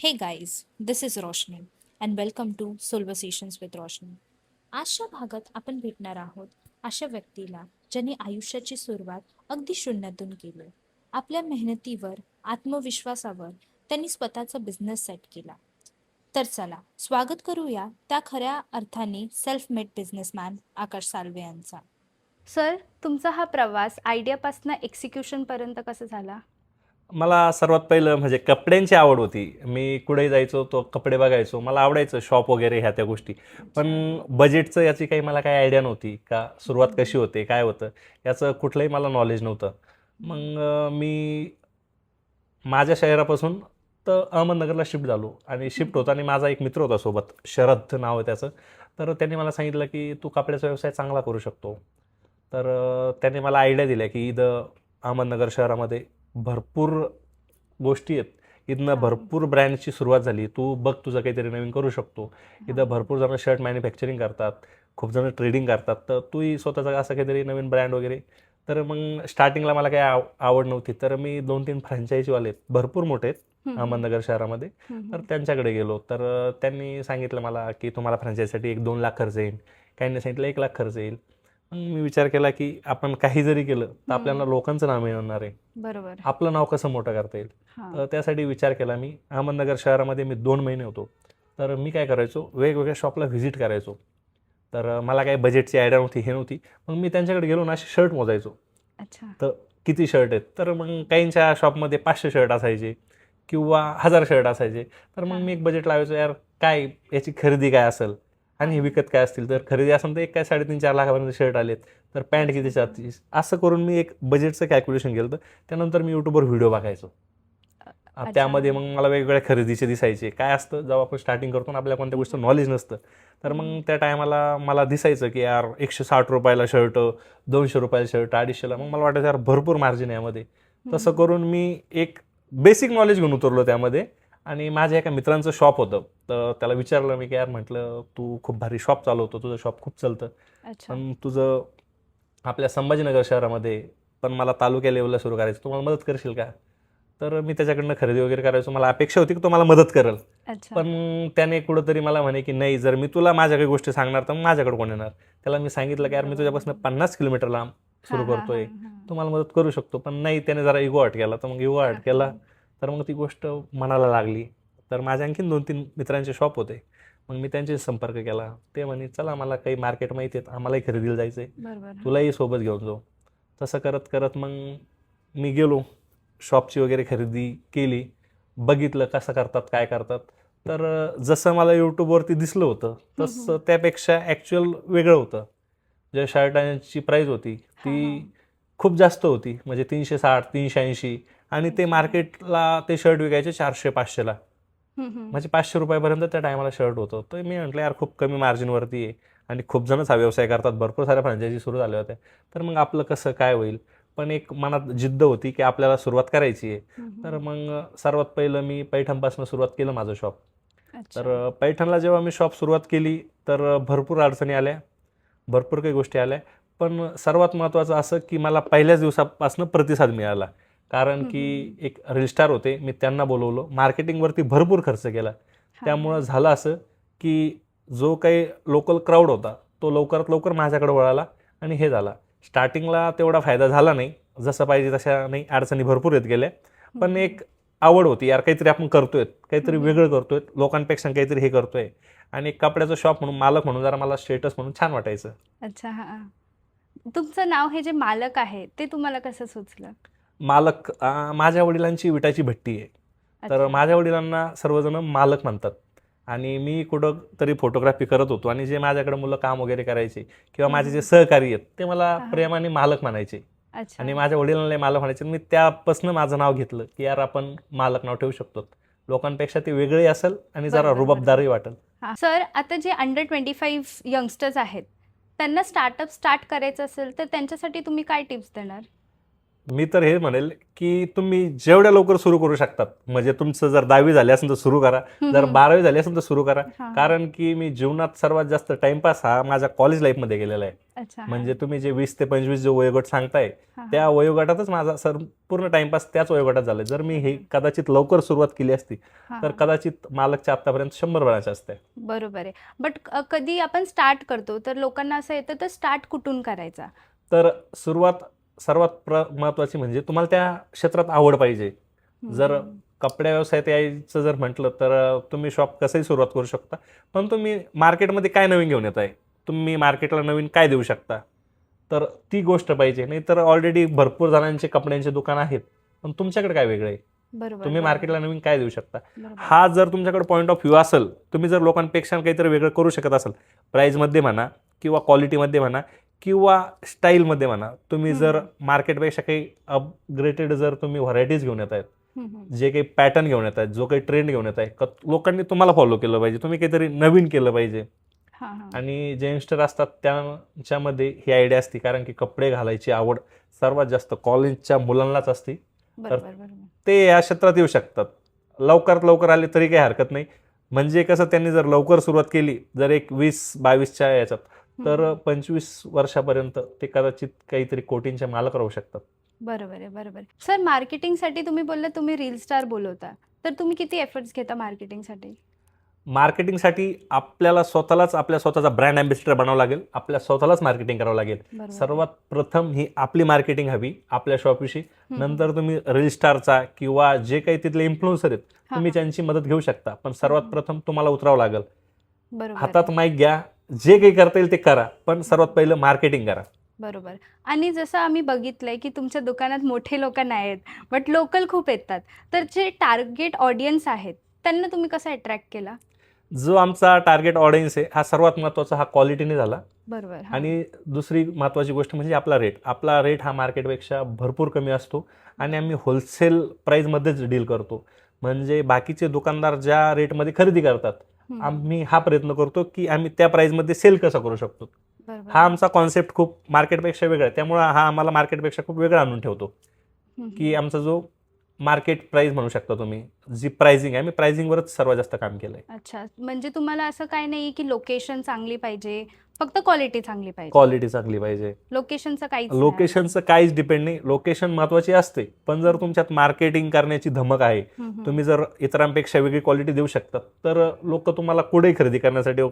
Hey guys, this is Roshni and welcome to Solversations with Roshni. आजच्या भागात आपण भेटणार आहोत अशा व्यक्तीला ज्यांनी आयुष्याची सुरुवात अगदी शून्यातून केली. आपल्या मेहनतीवर, आत्मविश्वासावर त्यांनी स्वतःचा बिझनेस सेट केला. तर चला स्वागत करूया त्या खऱ्या अर्थाने सेल्फ मेड बिझनेसमॅन आकाश साळवे यांचा. सर, तुमचा हा प्रवास आयडियापासून एक्झिक्युशनपर्यंत कसा झाला? मला सर्वात पहिलं म्हणजे कपड्यांची आवड होती. मी कुठेही जायचो तो कपडे बघायचो. मला आवडायचं शॉप वगैरे ह्या त्या गोष्टी. पण बजेटचं याची काही मला काही आयडिया नव्हती का सुरुवात कशी होते, काय होतं याचं कुठलंही मला नॉलेज नव्हतं. मग मी माझ्या शहरापासून तर अहमदनगरला शिफ्ट झालो आणि शिफ्ट होताना माझा एक मित्र होता सोबत, शरद नाव आहे त्याचं. तर त्यांनी मला सांगितलं की तू कपड्याचा व्यवसाय चांगला करू शकतो. तर त्याने मला आयडिया दिल्या की इथं अहमदनगर शहरामध्ये भरपूर गोष्टी आहेत. इथनं भरपूर ब्रँडची सुरुवात झाली. तू बघ तुझं काहीतरी नवीन करू शकतो. इथं भरपूर जण शर्ट मॅन्युफॅक्चरिंग करतात, खूप जण ट्रेडिंग करतात. तर तूही स्वतःचा असं काहीतरी नवीन ब्रँड वगैरे. तर मग स्टार्टिंगला मला काही आवड नव्हती. तर मी 2-3 फ्रँचायझीवाले आहेत, भरपूर मोठे आहेत अहमदनगर शहरामध्ये. तर त्यांच्याकडे गेलो. तर त्यांनी सांगितलं मला की तुम्हाला फ्रँचायझीसाठी 1-2 लाख खर्च येईल. काहींनी सांगितलं 1 लाख खर्च येईल. मग मी विचार केला की आपण काही जरी केलं तर आपल्याला लोकांचं नाव मिळणार आहे. बरोबर. आपलं नाव कसं मोठं करता येईल. तर त्यासाठी विचार केला मी. अहमदनगर शहरामध्ये मी 2 महिने होतो. तर मी काय करायचो, वेगवेगळ्या शॉपला व्हिजिट करायचो. तर मला काही बजेटची आयडिया नव्हती, हे नव्हती. मग मी त्यांच्याकडे गेलो ना, असे शर्ट मोजायचो. अच्छा. तर किती शर्ट आहेत. तर मग काहींच्या शॉपमध्ये 500 शर्ट असायचे किंवा 1000 शर्ट असायचे. तर मग मी एक बजेट लावायचो, यार काय याची खरेदी काय असेल आणि हे विकत काय असतील. तर खरेदी असेल तर एक काय 3.5-4 लाखापर्यंत शर्ट आलेत. तर पॅन्ट किती 36. असं करून मी एक बजेटचं कॅल्क्युलेशन केलं. त्यानंतर मी यूट्यूबवर व्हिडिओ बघायचो. त्यामध्ये मग मला वेगवेगळ्या खरेदीचे दिसायचे. काय असतं जेव्हा आपण स्टार्टिंग करतो ना, आपल्याला कोणत्या गोष्टीचं नॉलेज नसतं. तर मग त्या टायमाला मला दिसायचं की यार ₹160 शर्ट, ₹200 शर्ट, 250ला. मग मला वाटायचं यार भरपूर मार्जिन आहे यामध्ये. तसं करून मी एक बेसिक नॉलेज घेऊन उतरलो त्यामध्ये. आणि माझ्या एका मित्रांचं शॉप होतं. तर त्याला विचारलं मी की यार म्हटलं तू खूप भारी शॉप चालवतो, तुझं शॉप खूप चालतं. पण तुझं आपल्या संभाजीनगर शहरामध्ये पण मला तालुक्या लेवलला सुरू करायचं, तू मला मदत करशील का? तर मी त्याच्याकडनं खरेदी वगैरे करायचो. मला अपेक्षा होती की तो मला मदत करेल. पण त्याने कुठंतरी मला म्हणे की नाही, जर मी तुला माझ्या काही गोष्टी सांगणार तर माझ्याकडे कोण येणार. त्याला मी सांगितलं की यार मी तुझ्यापासून 50 किलोमीटर लांब सुरू करतोय, तुम्हाला मदत करू शकतो. पण नाही, त्याने जरा इगो हट केला. तर मग इगो हट केला तर मग ती गोष्ट मनाला लागली. तर माझ्या आणखीन 2-3 मित्रांचे शॉप होते. मग मी त्यांच्याशी संपर्क केला. ते म्हणे चला, मला काही मार्केट माहिती आहेत, आम्हालाही खरेदीला जायचं आहे, तुलाही सोबत घेऊन जाऊ. तसं करत करत मग मी गेलो, शॉपची वगैरे खरेदी केली, बघितलं कसं करतात, काय करतात. तर जसं मला यूट्यूबवरती दिसलं होतं तसं त्यापेक्षा ॲक्च्युअल वेगळं होतं. ज्या शर्टांची प्राईस होती ती खूप जास्त होती, म्हणजे 360, 380. आणि ते मार्केटला ते शर्ट विकायचे 400-500ला. म्हणजे ₹500 त्या टायमाला शर्ट होतं. तर मी म्हटलं यार खूप कमी मार्जिनवरती आहे आणि खूप जणच हा व्यवसाय करतात, भरपूर साऱ्या फ्रँचायझी सुरू झाल्या होत्या. तर मग आपलं कसं काय होईल. पण एक मनात जिद्द होती की आपल्याला सुरुवात करायची आहे. तर मग सर्वात पहिलं मी पैठणपासून सुरुवात केलं माझं शॉप. तर पैठणला जेव्हा मी शॉप सुरुवात केली तर भरपूर अडचणी आल्या, भरपूर काही गोष्टी आल्या. पण सर्वात महत्त्वाचं असं की मला पहिल्याच दिवसापासून प्रतिसाद मिळाला. कारण की एक रील स्टार होते, मी त्यांना बोलवलं. मार्केटिंगवरती भरपूर खर्च केला. त्यामुळं झालं असं की जो काही लोकल क्राऊड होता तो लवकरात लवकर माझ्याकडे वळाला आणि हे झाला. स्टार्टिंगला तेवढा फायदा झाला नाही, जसं पाहिजे तशा नाही, अडचणी भरपूर येत गेल्या. पण एक आवड होती, यार काहीतरी आपण करतोय, काहीतरी वेगळं करतोय, लोकांपेक्षा काहीतरी हे करतोय. आणि एक कपड्याचं शॉप म्हणून, मालक म्हणून जरा मला स्टेटस म्हणून छान वाटायचं. अच्छा. तुमचं नाव हे जे मालक आहे ते तुम्हाला कसं सुचलं? मालक माझ्या वडिलांची विटाची भट्टी आहे. तर माझ्या वडिलांना सर्वजण मालक म्हणतात. आणि मी कुठं तरी फोटोग्राफी करत होतो आणि जे माझ्याकडे मुलं काम वगैरे करायचे किंवा माझे जे सहकारी आहेत ते मला प्रेमाने मालक म्हणायचे. आणि माझ्या वडिलांना मालक म्हणायचे. मी त्यापासून माझं नाव घेतलं की यार आपण मालक नाव ठेवू शकतो. लोकांपेक्षा ते वेगळे असेल आणि जरा रुबाबदारही वाटेल. सर, आता जे अंडर 25 यंगस्टर्स आहेत त्यांना स्टार्टअप स्टार्ट करायचं असेल तर त्यांच्यासाठी तुम्ही काय टिप्स देणार? मी तर हे म्हणेल की तुम्ही जेवढ्या लवकर सुरू करू शकतात, म्हणजे तुमचं जर 10वी झाली असेल तर सुरू करा, जर 12वी झाली असेल तर सुरू करा. हा. कारण की मी जीवनात सर्वात जास्त टाइमपास हा माझ्या कॉलेज लाईफमध्ये गेलेला आहे. अच्छा. म्हणजे तुम्ही जे 20 ते 25 जो वयोगट सांगताय हा, हा. त्या वयोगटातच माझा पूर्ण टाइमपास त्याच वयोगटात झालाय. जर मी हे कदाचित लवकर सुरुवात केली असती हा, तर हा. कदाचित मालकच्या आतापर्यंत 100 बनायचे असते. बरोबर आहे. बट कधी आपण स्टार्ट करतो तर लोकांना असं येतं तर स्टार्ट कुठून करायचा? तर सुरुवात सर्वात महत्वाची म्हणजे तुम्हाला त्या क्षेत्रात आवड पाहिजे. जर कपड्या व्यवसायात यायचं जर म्हटलं तर तुम्ही शॉप कसंही सुरुवात करू शकता, पण तुम्ही मार्केटमध्ये काय नवीन घेऊन येत आहे, तुम्ही मार्केटला नवीन काय देऊ शकता, तर ती गोष्ट पाहिजे. नाही तर ऑलरेडी भरपूर जणांचे कपड्यांचे दुकान आहेत, पण तुमच्याकडे काय वेगळं आहे, बरोबर. तुम्ही मार्केटला नवीन काय देऊ शकता. बरोबर. हा जर तुमच्याकडे पॉईंट ऑफ व्ह्यू असेल, तुम्ही जर लोकांपेक्षा काहीतरी वेगळं करू शकत असाल, प्राईजमध्ये म्हणा किंवा क्वालिटीमध्ये म्हणा किंवा स्टाईलमध्ये म्हणा, तुम्ही जर मार्केटपेक्षा काही अपग्रेडेड जर तुम्ही व्हरायटीज घेऊन येत आहेत, जे काही पॅटर्न घेऊन येत आहेत, जो काही ट्रेंड घेऊन येत आहे, लोकांनी तुम्हाला फॉलो केलं पाहिजे, तुम्ही काहीतरी नवीन केलं पाहिजे. हा, हा. आणि जे यंगस्टर असतात त्यांच्यामध्ये ही आयडिया असते, कारण की कपडे घालायची आवड सर्वात जास्त कॉलेजच्या मुलांनाच असते. बरोबर, बरोबर. ते या क्षेत्रात येऊ शकतात. लवकरात लवकर आले तरी काही हरकत नाही. म्हणजे कसं, त्यांनी जर लवकर सुरुवात केली, जर एक 20-22च्या याच्यात, तर 25 वर्षापर्यंत ते कदाचित काहीतरी कोटींचे मालक राहू शकतात. बरोबर आहे, बरोबर आहे. सर, मार्केटिंगसाठी तुम्ही बोललात तुम्ही रील स्टार बोलवता, तर तुम्ही किती एफर्ट्स घेता मार्केटिंगसाठी? मार्केटिंगसाठी आपल्याला स्वतःलाच आपल्या स्वतःचा ब्रँड अँबॅसिडर बनावं लागेल, आपल्या स्वतःलाच मार्केटिंग करावं लागेल. बरोबर. सर्वात प्रथम ही आपली मार्केटिंग हवी आपल्या शॉपविषयी. नंतर तुम्ही रील स्टारचा किंवा जे काही तिथले इन्फ्लुएन्सर आहेत तुम्ही त्यांची मदत घेऊ शकता, पण सर्वात प्रथम तुम्हाला उतरावं लागेल. बरोबर. हातात माईक घ्या, जे काही करता येईल ते करा, पण सर्वात पहिलं मार्केटिंग करा. बरोबर. आणि जसं आम्ही बघितलंय की तुमच्या दुकानात मोठे लोक नाही आहेत, बट लोकल खूप येतात, तर जे टार्गेट ऑडियन्स आहेत त्यांना तुम्ही कसं अट्रॅक्ट केला? जो आमचा टार्गेट ऑडियन्स आहे हा सर्वात महत्त्वाचा, हा क्वालिटीने झाला. बरोबर. हा. आणि दुसरी महत्त्वाची गोष्ट म्हणजे आपला रेट हा मार्केटपेक्षा भरपूर कमी असतो आणि आम्ही होलसेल प्राईजमध्येच डील करतो. म्हणजे बाकीचे दुकानदार ज्या रेटमध्ये खरेदी करतात, आम्ही हा प्रयत्न करतो की आम्ही त्या प्राईजमध्ये सेल कसा करू शकतो. बरोबर. हा आमचा कॉन्सेप्ट खूप मार्केटपेक्षा वेगळा आहे, त्यामुळे हा आम्हाला मार्केटपेक्षा खूप वेगळा आणून ठेवतो. की आमचा जो मार्केट प्राइस म्हणू शकता तुम्ही, जी प्राइसिंग आहे, मी प्राइसिंगवरच सर्वात जास्त काम केलंय. अच्छा, म्हणजे तुम्हाला असं काय नाही की लोकेशन चांगली पाहिजे, फक्त क्वालिटी चांगली पाहिजे? क्वालिटी चांगली पाहिजे. लोकेशनचं काहीच नाही? लोकेशनचं काहीच डिपेंड नाही. लोकेशन महत्वाची असते, पण जर तुमच्यात मार्केटिंग करण्याची धमक आहे, तुम्ही जर इतरांपेक्षा वेगळी क्वालिटी देऊ शकतात, तर लोक तुम्हाला कुठेही खरेदी करण्यासाठी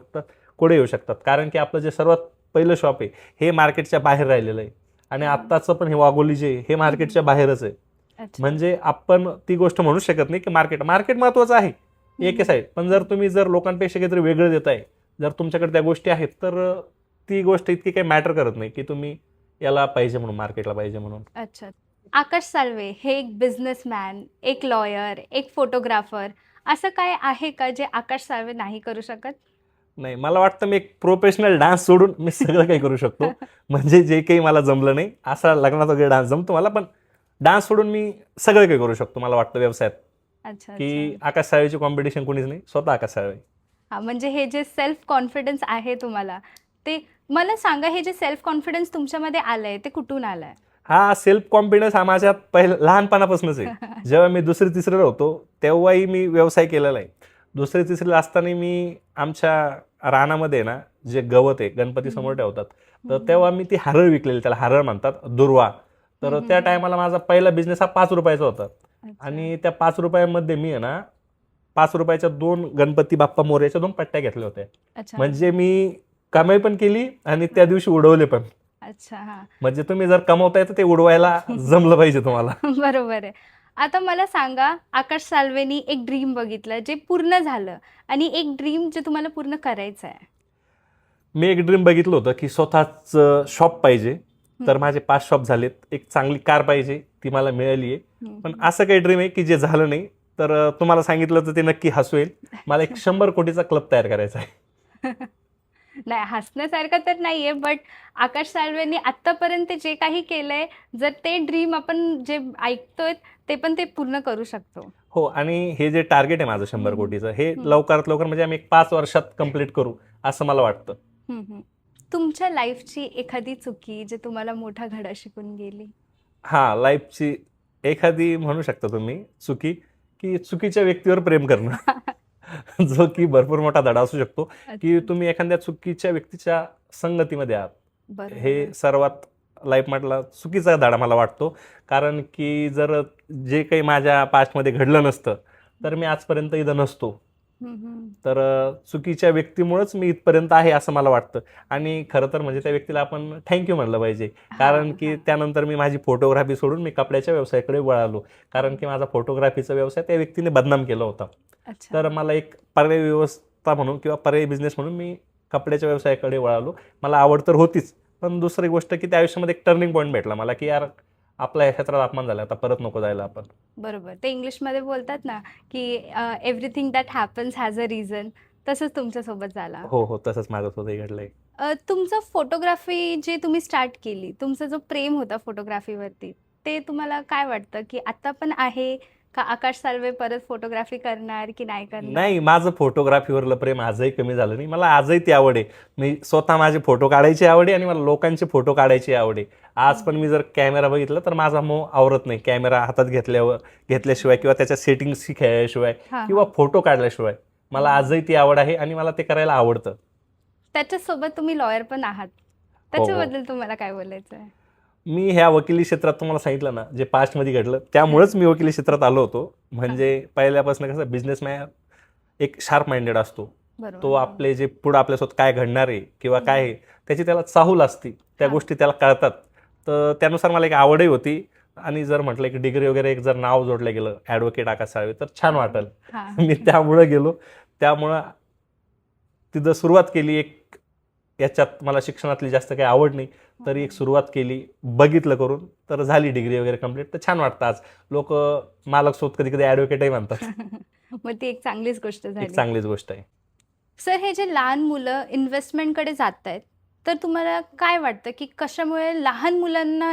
कुठे येऊ शकतात. कारण की आपलं जे सर्वात पहिलं शॉप आहे हे मार्केटच्या बाहेर राहिलेलं आहे आणि आत्ताचं पण हे वाघोली जे हे मार्केटच्या बाहेरच आहे. अच्छा. म्हणजे आपण ती गोष्ट म्हणू शकत नाही की मार्केट महत्वाचं आहे एक साईड, पण जर तुम्ही जर लोकांपेक्षा काहीतरी वेगळं देताय, जर तुमच्याकडे त्या गोष्टी आहेत, तर ती गोष्ट इतकी काही मॅटर करत नाही की तुम्ही याला पाहिजे म्हणून, मार्केटला पाहिजे म्हणून. अच्छा. आकाश साळवे हे एक बिझनेसमॅन, एक लॉयर, एक फोटोग्राफर, असं काय आहे का जे आकाश साळवे नाही करू शकत? नाही, मला वाटतं मी एक प्रोफेशनल डान्स सोडून मी सगळं काही करू शकतो. म्हणजे जे काही मला जमलं नाही, असा लग्नात वगैरे डान्स जमतो मला, पण डान्स सोडून मी सगळं काही करू शकतो. मला वाटतं व्यवसायात अच्छा. की आकाश साळवेची कॉम्पिटिशन कोणीच नाही, स्वतः आकाश साळवे. हा, म्हणजे हे जे सेल्फ कॉन्फिडन्स आहे तुम्हाला, ते मला सांगा, हे जे सेल्फ कॉन्फिडन्स तुमच्यामध्ये आलंय ते कुठून आलंय? हा सेल्फ कॉन्फिडन्स हा माझ्यात पहिलं लहानपणापासूनच आहे. जेव्हा मी 2री-3रीला होतो तेव्हाही मी व्यवसाय केलेला आहे. 2री-3रीला असताना मी आमच्या रानामध्ये ना जे गवत आहे गणपती समोर ठेवतात, तर तेव्हा मी ती हरळ विकलेली, त्याला हरळ म्हणतात, दुर्वा. तर त्या टायमाला माझा पहिला बिझनेस हा 5 रुपयाचा होता आणि त्या 5 रुपयामध्ये मी आहे ना 5 रुपयाच्या 2 गणपती बाप्पा मोरयाच्या 2 पट्ट्या घेतल्या होत्या. म्हणजे मी कमाई पण केली आणि त्या दिवशी उडवले पण. अच्छा. हा, म्हणजे तुम्ही जर कमवताय तर ते उडवायला जमलं पाहिजे तुम्हाला. बरोबर आहे. आता मला सांगा, आकाश साळवेनी एक ड्रीम बघितलं जे पूर्ण झालं आणि एक ड्रीम जे तुम्हाला पूर्ण करायचं आहे. मी एक ड्रीम बघितलं होतं की स्वतःच शॉप पाहिजे, तर माझे 5 शॉप झालेत. एक चांगली कार पाहिजे, ती मला मिळाली आहे. पण असं काही ड्रीम आहे की जे झालं नाही, तर तुम्हाला सांगितलं तर ते नक्की हसू येईल. मला एक 100 कोटीचा क्लब तयार करायचा आहे. नाही, हसण्यासारखं तर नाहीये, बट आकाश साळवेंनी आतापर्यंत जे काही केलंय, जर ते ड्रीम आपण जे ऐकतोय ते पण ते पूर्ण करू शकतो. हो, आणि हे जे टार्गेट आहे माझं 100 कोटीचं, हे लवकरात लवकर म्हणजे आम्ही 5 वर्षात कंप्लीट करू असं मला वाटतं. तुमच्या लाईफची एखादी चुकी जे तुम्हाला मोठा धडा शिकून गेली? हा, लाईफची एखादी म्हणू शकता तुम्ही चुकी, की चुकीच्या व्यक्तीवर प्रेम करणं जो की भरपूर मोठा धडा असू शकतो, की अच्छा. तुम्ही एखाद्या चुकीच्या व्यक्तीच्या संगतीमध्ये आहात. बरोबर. हे सर्वात लाईफमधला चुकीचा धडा मला वाटतो. कारण की जर जे काही माझ्या पास्टमध्ये घडलं नसतं तर मी आजपर्यंत इथं नसतो. तर चुकीच्या व्यक्तीमुळेच मी इथपर्यंत आहे असं मला वाटतं. आणि खरं तर म्हणजे त्या व्यक्तीला आपण थँक्यू म्हणलं पाहिजे. कारण की त्यानंतर मी माझी फोटोग्राफी सोडून मी कपड्याच्या व्यवसायाकडे वळालो. कारण की माझा फोटोग्राफीचा व्यवसाय त्या व्यक्तीने बदनाम केला होता. अच्छा. तर मला एक पर्यायी व्यवस्था म्हणून किंवा पर्यायी बिझनेस म्हणून मी कपड्याच्या व्यवसायाकडे वळालो. मला आवड तर होतीच, पण दुसरी गोष्ट की त्या आयुष्यामध्ये एक टर्निंग पॉईंट भेटला मला, की यार आपला या क्षेत्रात अपमान झाला, आता परत नको जायला आपण. बरोबर. ते इंग्लिशमध्ये बोलतात ना, की everything that happens has a reason. तसंच तुमच्यासोबत झाला. हो, तसंच माझ्यासोबत घडलंय. तुमचं फोटोग्राफी जे तुम्ही स्टार्ट केली, तुमचा जो प्रेम होता फोटोग्राफीवरती, ते तुम्हाला काय वाटतं, की आता पण आहे का आकाश साळवे परत फोटोग्राफी करणार की नाही करणार? नाही, माझं फोटोग्राफीवरलं प्रेम आजही कमी झालं नाही. मला आजही ती आवड आहे. मी स्वतः माझे फोटो काढायची आवड आहे आणि मला लोकांचे फोटो काढायची आवड आहे. आज पण मी जर कॅमेरा बघितला तर माझा मोह आवरत नाही. कॅमेरा हातात घेतल्याशिवाय किंवा त्याच्या सेटिंग्सशी खेळल्याशिवाय हां, किंवा हां. फोटो काढल्याशिवाय मला आजही ती आवड आहे आणि मला ते करायला आवडतं. त्याच्यासोबत तुम्ही लॉयर पण आहात. त्याच्याबद्दल तुम्हाला काय बोलायचं आहे? मी ह्या वकिली क्षेत्रात तुम्हाला सांगितलं ना, जे पास्टमध्ये घडलं त्यामुळेच मी वकिली क्षेत्रात आलो होतो. म्हणजे पहिल्यापासून कसं बिझनेसमॅन एक शार्प माइंडेड असतो. तो बरोबर. आपले जे पुढं आपल्यासोबत काय घडणार आहे किंवा काय आहे त्याची त्याला चाहूल असती. त्या हां. गोष्टी त्याला कळतात. तर त्यानुसार मला एक आवडही होती. आणि जर म्हटलं एक डिग्री वगैरे एक जर नाव जोडलं गेलं ॲडव्होकेट आकाश साळवे तर छान वाटेल. हां. मी त्यामुळं गेलो. त्यामुळं तिथं सुरुवात केली. एक याच्यात मला शिक्षणातली जास्त काही आवड नाही, तरी एक सुरुवात केली, बघितलं करून, तर झाली डिग्री वगैरे कंप्लीट. तर छान वाटतं आज. लोकं मालक सोबत कधी-कधी ॲडव्होकेटही म्हणतात. मग ती एक चांगलीच गोष्ट एक झाली. चांगलीच गोष्ट आहे. सर, हे जे लहान मुलं इन्व्हेस्टमेंटकडे जात आहेत, तर तुम्हाला काय वाटतं, की कशामुळे लहान मुलांना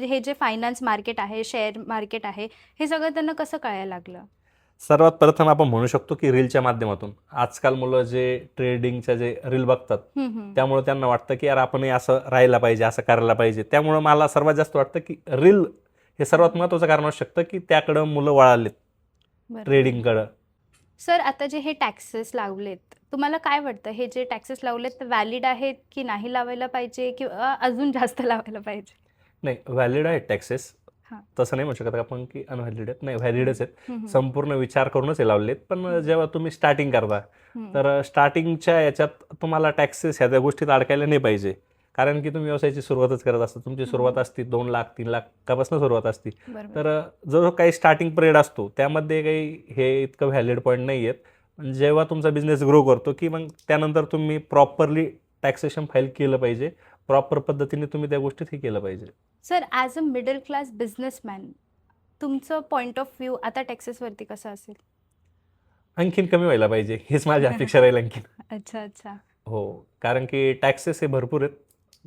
हे जे फायनान्स मार्केट आहे, शेअर मार्केट आहे, हे सगळं त्यांना कसं कळायला लागलं? सर्वात प्रथम आपण म्हणू शकतो की रीलच्या माध्यमातून. आजकाल मुलं जे ट्रेडिंगच्या जे रील बघतात, त्यामुळे त्यांना वाटतं की यार आपणही असं राहायला पाहिजे, असं करायला पाहिजे. त्यामुळं मला सर्वात जास्त वाटतं की रील हे सर्वात महत्त्वाचं कारण असू शकतं की त्याकडं मुलं वळालेत, बरोबर. ट्रेडिंगकडं. सर, आता जे हे टॅक्सेस लावलेत, तुम्हाला काय वाटतं, हे जे टॅक्सेस लावलेत ते व्हॅलिड आहेत की नाही लावायला पाहिजे किंवा अजून जास्त लावायला पाहिजे? नाही, व्हॅलिड आहेत टॅक्सेस. हां. तसं नाही म्हणू शकत आपण की अनव्हॅलिड आहेत. नाही, व्हॅलिडच आहेत. हं, हं. संपूर्ण विचार करूनच हे लावलेत. पण जेव्हा तुम्ही स्टार्टिंग करता, हं. तर स्टार्टिंगच्या याच्यात तुम्हाला टॅक्सेस ह्या त्या गोष्टीत अडकायला नाही पाहिजे. कारण की तुम्ही व्यवसायाची सुरुवातच करत असता. तुमची सुरुवात असते 2 लाख, 3 लाखापासून सुरुवात असते. बरोबर. तर जो काही स्टार्टिंग पिरियड असतो, त्यामध्ये काही हे इतकं व्हॅलिड पॉईंट नाही आहेत. पण जेव्हा तुमचा बिझनेस ग्रो करतो, की मग त्यानंतर तुम्ही प्रॉपरली टॅक्सेशन फाईल केलं पाहिजे. प्रॉपर पद्धतीने तुम्ही त्या गोष्टीत हे केलं पाहिजे. Sir, as a middle class businessman, तुमचं पॉइंट ऑफ व्ह्यू आता टॅक्सेसवरती कसं असेल? आणखीन कमी व्हायला पाहिजे, हीच माझी अपेक्षा राहील आणखीन. अच्छा, अच्छा. हो, कारण की टॅक्सेस हे भरपूर आहेत.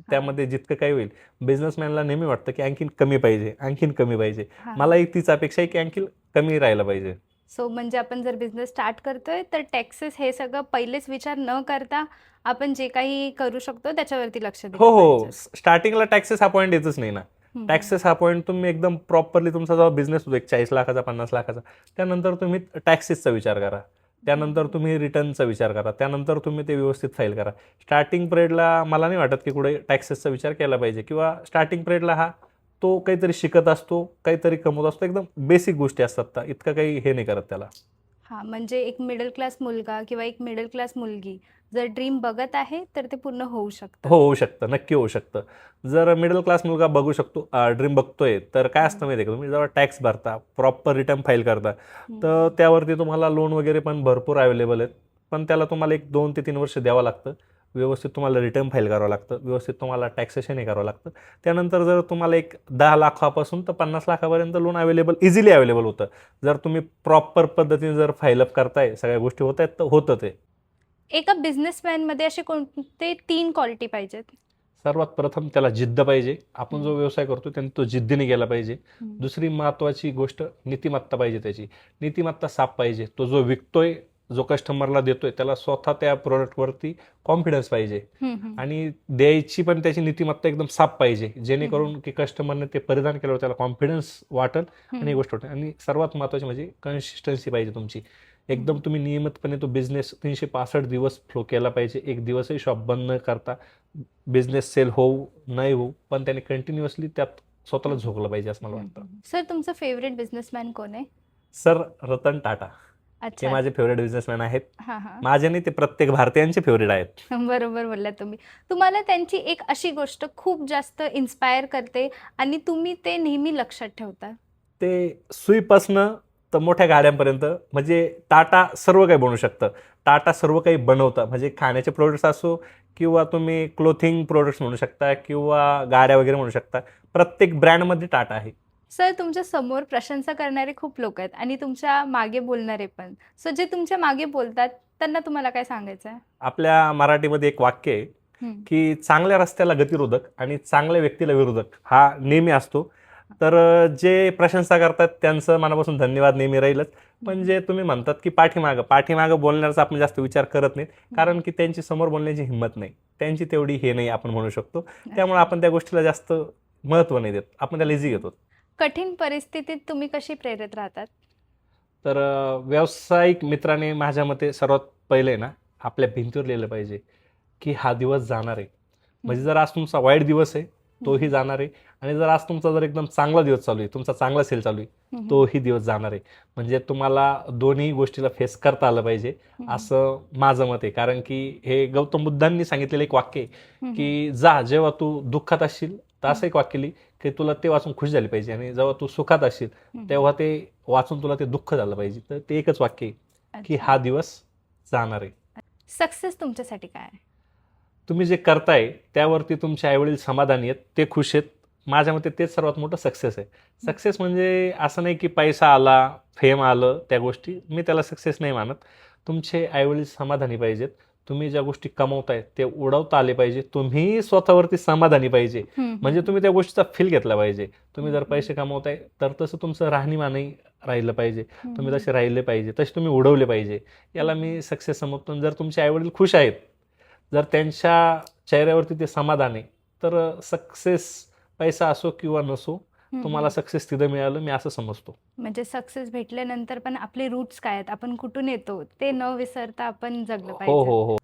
त्यामध्ये जितकं काही होईल, बिझनेसमॅनला नेहमी वाटतं की आणखीन कमी पाहिजे, आणखीन कमी पाहिजे. हां. मलाही तीच अपेक्षा आहे की आणखीन कमी राहायला पाहिजे. सो म्हणजे आपण जर बिझनेस स्टार्ट करतोय, तर टॅक्सेस हे सगळं पहिलेच विचार न करता आपण जे काही करू शकतो त्याच्यावरती लक्ष दिलं हो, पाहिजे. स्टार्टिंगला टॅक्सेस हा पॉईंट येतच नाही ना. हं, हं. टॅक्सेस हा पॉईंट तुम्ही एकदम प्रॉपरली तुमचा जेव्हा बिझनेस होतो एक 40 लाखाचा, 50 लाखाचा, त्यानंतर तुम्ही टॅक्सेसचा विचार करा. त्यानंतर तुम्ही रिटर्नचा विचार करा. त्यानंतर तुम्ही ते व्यवस्थित फाईल करा. स्टार्टिंग पिरियडला मला नाही वाटत की कुठे टॅक्सेसचा विचार केला पाहिजे किंवा स्टार्टिंग पिरियडला तो काहीतरी शिकत असतो, काहीतरी कमवत असतो. एकदम बेसिक गोष्टी असतात. इतकं काही हे नाही करत त्याला. हां, म्हणजे एक मिडल क्लास मुलगा किंवा एक मिडल क्लास मुलगी जर ड्रीम बघत आहे, तर ते पूर्ण होऊ शकतं. हो, होऊ शकतं. नक्की होऊ शकतं. जर मिडल क्लास मुलगा बघू शकतो, ड्रीम बघतोय, तर काय असतं माहिती आहे का, तुम्ही जेव्हा टॅक्स भरता, प्रॉपर रिटर्न फाईल करता, तर त्यावरती तुम्हाला लोन वगैरे पण भरपूर अवेलेबल आहेत. पण त्याला तुम्हाला एक 2 ते 3 वर्ष द्यावं लागतं. व्यवस्थित तुम्हाला रिटर्न फाईल करावं लागतं. व्यवस्थित तुम्हाला टॅक्सेशन हे करावं लागतं. त्यानंतर जर तुम्हाला एक 10 लाखापासून तर 50 लाखापर्यंत लोन इझिली अवेलेबल होतं. जर तुम्ही प्रॉपर पद्धतीने जर फाईल अप करताय, सगळ्या गोष्टी होत आहेत, तर होतं ते. एका बिझनेसमॅनमध्ये असे कोणते 3 क्वालिटी पाहिजेत? सर्वात प्रथम त्याला जिद्द पाहिजे. आपण जो व्यवसाय करतो त्याने तो जिद्दीने गेला पाहिजे. दुसरी महत्त्वाची गोष्ट नीतिमत्ता पाहिजे त्याची. नीतिमत्ता साफ पाहिजे. तो जो विकतोय जो कस्टमरला देतोय त्याला स्वतः त्या प्रोडक्टवरती कॉन्फिडन्स पाहिजे आणि द्यायची पण त्याची नीतिमत्ता एकदम साफ पाहिजे, जेणेकरून की कस्टमरने ते परिधान केल्यावर त्याला कॉन्फिडन्स वाटेल आणि ही गोष्ट वाटेल. आणि सर्वात महत्त्वाची म्हणजे कन्सिस्टन्सी पाहिजे तुमची. एकदम तुम्ही नियमितपणे तो बिझनेस 365 दिवस फ्लो केला पाहिजे. एक दिवसही शॉप बंद न करता, बिझनेस सेल होऊ नाही होऊ, पण त्याने कंटिन्युअसली त्यात स्वतःला झोकलं पाहिजे असं मला वाटतं. सर तुमचं फेवरेट बिझनेसमॅन कोण आहे? सर, रतन टाटा हे अच्छा. माझे फेवरेट बिझनेसमॅन आहेत. हां हां. माझे नाही, ते प्रत्येक भारतीयांचे फेवरेट आहेत. बरोबर बोललात तुम्ही. तुम्हाला त्यांची एक अशी गोष्ट खूप जास्त इन्स्पायर करते आणि तुम्ही ते नेहमी लक्षात ठेवता? ते सुईपासनं तर मोठ्या गाड्यांपर्यंत, म्हणजे टाटा सर्व काही बनवू शकतं. टाटा सर्व काही बनवतं, म्हणजे खाण्याचे प्रोडक्ट्स असो किंवा तुम्ही क्लोथिंग प्रोडक्ट्स म्हणू शकता किंवा गाड्या वगैरे म्हणू शकता. प्रत्येक ब्रँडमध्ये टाटा आहे. सर तुमच्या समोर प्रशंसा करणारे खूप लोक आहेत आणि तुमच्या मागे बोलणारे पण. सो जे तुमच्या मागे बोलतात त्यांना तुम्हाला काय सांगायचं आहे? आपल्या मराठीमध्ये एक वाक्य आहे की चांगल्या रस्त्याला गतिरोधक आणि चांगल्या व्यक्तीला विरोधक हा नेहमी असतो. तर जे प्रशंसा करतात त्यांचं मनापासून धन्यवाद नेहमी राहीलच. पण जे तुम्ही म्हणतात की पाठीमागं बोलण्याचा आपण जास्त विचार करत नाहीत, कारण की त्यांची समोर बोलण्याची हिंमत नाही, त्यांची तेवढी हे नाही आपण म्हणू शकतो. त्यामुळे आपण त्या गोष्टीला जास्त महत्त्व नाही देत, आपण त्याला इझी घेतो. कठीण परिस्थितीत तुम्ही कशी प्रेरित राहतात? तर व्यावसायिक मित्राने माझ्या मते सर्वात पहिले ना आपल्या भिंतीवर लिहिलं पाहिजे की हा दिवस जाणार आहे. म्हणजे जर आज तुमचा वाईट दिवस आहे तोही जाणार आहे, आणि जर आज तुमचा जर एकदम चांगला दिवस चालू आहे, तुमचा चांगला सेल चालू आहे, तोही दिवस जाणार आहे. म्हणजे तुम्हाला दोन्ही गोष्टीला फेस करता आलं पाहिजे असं माझं मत आहे. कारण की हे गौतम बुद्धांनी सांगितलेलं एक वाक्य आहे की जेव्हा तू दुःखात असशील तर असं एक वाक्य लिही की तुला ते वाचून खुशी झाली पाहिजे, आणि जेव्हा तू सुखात असशील तेव्हा ते वाचून तुला ते दुःख झालं पाहिजे. तर ते एकच वाक्य आहे की हा दिवस जाणार आहे. सक्सेस तुमच्यासाठी काय आहे? तुम्ही जे करताय त्यावरती तुमचे आईवडील समाधानी आहेत, ते खुश आहेत. माझ्या मते तेच सर्वात मोठं सक्सेस आहे. सक्सेस म्हणजे असं नाही की पैसा आला, फेम आलं, त्या गोष्टी मी त्याला सक्सेस नाही मानत. तुमचे आईवडील समाधानी पाहिजेत. तुम्ही ज्या गोष्टी कमवताय ते उडवता आले पाहिजे. तुम्ही स्वतःवरती समाधानी पाहिजे, म्हणजे तुम्ही त्या गोष्टीचा फील घेतला पाहिजे. तुम्ही जर पैसे कमवताय तर तसं तुमचं राहणीमानही राहिलं पाहिजे, तुम्ही तसे राहिले पाहिजे, तसे तुम्ही उडवले पाहिजे. याला मी सक्सेस समजतो. जर तुमचे आईवडील खुश आहेत, जर त्यांच्या चेहऱ्यावरती ते समाधान आहे, तर सक्सेस पैसा असो किंवा नसो, तुम्हाला सक्सेस तिथं मिळालं मी असं समजतो. म्हणजे सक्सेस भेटल्यानंतर पण आपले रूट्स काय आहेत, आपण कुठून येतो ते न विसरता आपण जगलं हो पाहिजे. हो हो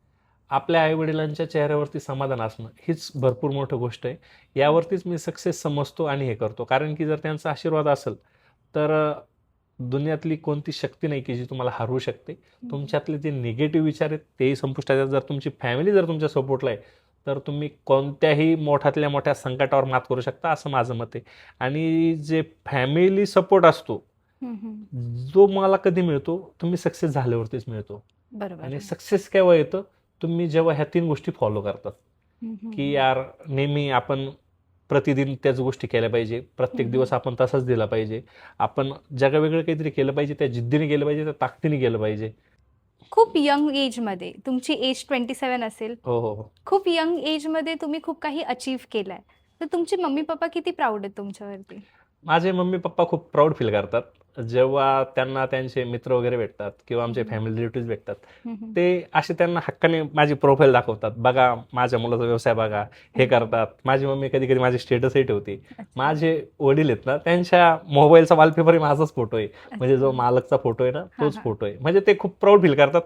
आपल्या आईवडिलांच्या चेहऱ्यावरती समाधान असणं हीच भरपूर मोठी गोष्ट आहे. यावरतीच मी सक्सेस समजतो आणि हे करतो. कारण की जर त्यांचा आशीर्वाद असेल तर दुनियातली कोणती शक्ती नाही की जी तुम्हाला हरवू शकते. तुमच्यातले जे निगेटिव्ह विचार आहेत तेही संपुष्टात येतात. जर तुमची फॅमिली जर तुमच्या सपोर्टला आहे तर तुम्ही कोणत्याही मोठ्यातल्या मोठ्या संकटावर मात करू शकता असं माझं मत आहे. आणि जे फॅमिली सपोर्ट असतो जो मला कधी मिळतो, तुम्ही सक्सेस झाल्यावरतीच मिळतो. बरोबर. आणि सक्सेस केव्हा येतं, तुम्ही जेव्हा ह्या 3 गोष्टी फॉलो करतात की यार नेहमी आपण प्रतिदिन त्याच गोष्टी केल्या पाहिजे, प्रत्येक दिवस आपण तसाच दिला पाहिजे, आपण जगावेगळं काहीतरी केलं पाहिजे, त्या जिद्दीने केलं पाहिजे, त्या ताकदीने केलं पाहिजे. खूप यंग एजमध्ये, तुमची एज 27 असेल, हो हो हो खूप यंग एजमध्ये तुम्ही खूप काही अचीव्ह केलंय, तर तुमचे मम्मी पप्पा किती प्राऊड आहेत तुमच्यावरती? माझे मम्मी पप्पा खूप प्राऊड फील करतात जेव्हा त्यांना त्यांचे मित्र वगैरे भेटतात किंवा आमचे फॅमिली रिलेटिव्ह भेटतात. ते असे त्यांना हक्काने माझी प्रोफाईल दाखवतात, बघा माझ्या मुलाचा व्यवसाय बघा, हे करतात. माझी मम्मी कधी कधी माझे स्टेटसही ठेवते. माझे वडील आहेत ना, त्यांच्या मोबाईलचा वॉलपेपरही माझाच फोटो आहे, म्हणजे जो मालकचा फोटो आहे ना तोच फोटो आहे. म्हणजे ते खूप प्राऊड फील करतात,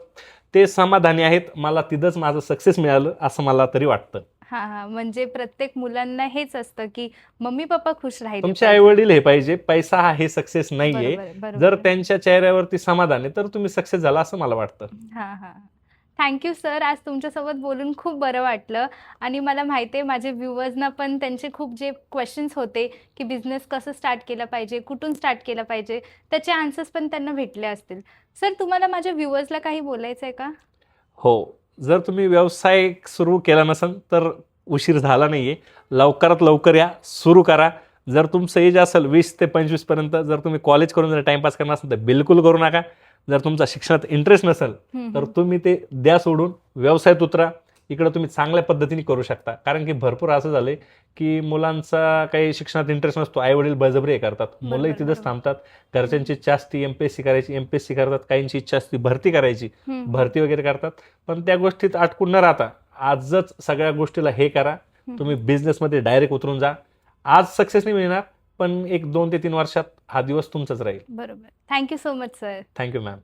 ते समाधानी आहेत. मला तिथंच माझं सक्सेस मिळालं असं मला तरी वाटतं. हा हा, म्हणजे प्रत्येक मुलांना हेच असतं की मम्मी पप्पा खुश राहिले तुमचे पाहिजे. आई वडील हे पाहिजे, पैसा हा हे सक्सेस नाहीये. बरोबर, बरोबर. जर त्यांच्या चेहऱ्यावरती समाधान आहे तर तुम्ही सक्सेस झाला असं मला वाटतं. हा हा, थँक्यू सर. आज तुमच्यासोबत बोलून खूप बरं वाटलं आणि मला माहिती आहे माझे व्ह्युअर्सना पण त्यांचे खूप जे क्वेश्चन्स होते की बिझनेस कसं स्टार्ट केलं पाहिजे, कुठून स्टार्ट केलं पाहिजे, त्याचे आन्सर्स पण त्यांना भेटले असतील. सर तुम्हाला माझ्या व्ह्युअर्सला काही बोलायचं आहे का? हो, जर तुम्ही व्यवसाय सुरू केला नसेल तर उशीर झाला नाहीये, लवकरात लवकर या, सुरू करा. जर तुमचं एज असेल 20 ते 25 पर्यंत, जर तुम्ही कॉलेज करून जर टाइमपास करणार असेल तर बिलकुल करू नका. जर तुमचा शिक्षणात इंटरेस्ट नसेल तर तुम्ही ते द्या सोडून, व्यवसायात उतरा. इकडं तुम्ही चांगल्या पद्धतीने करू शकता. कारण की भरपूर असं झालंय की मुलांचा काही शिक्षणात इंटरेस्ट नसतो, आई वडील बळजबरी हे करतात, मुलंही बरोबर, तिथंच बरोबर. थांबतात. घरच्यांची इच्छा असते एमपीएससी करायची, एमपीएससी करतात, काहींची इच्छा असते भरती करायची, हम्म, भरती वगैरे करतात. पण त्या गोष्टीत अटकून न राहता आजच सगळ्या गोष्टीला हे करा, हम्म. तुम्ही बिझनेसमध्ये डायरेक्ट उतरून जा. आज सक्सेस नाही मिळणार, पण एक 2 ते 3 वर्षात हा दिवस तुमचाच राहील. बरोबर. Thank you so much sir. Thank you ma'am.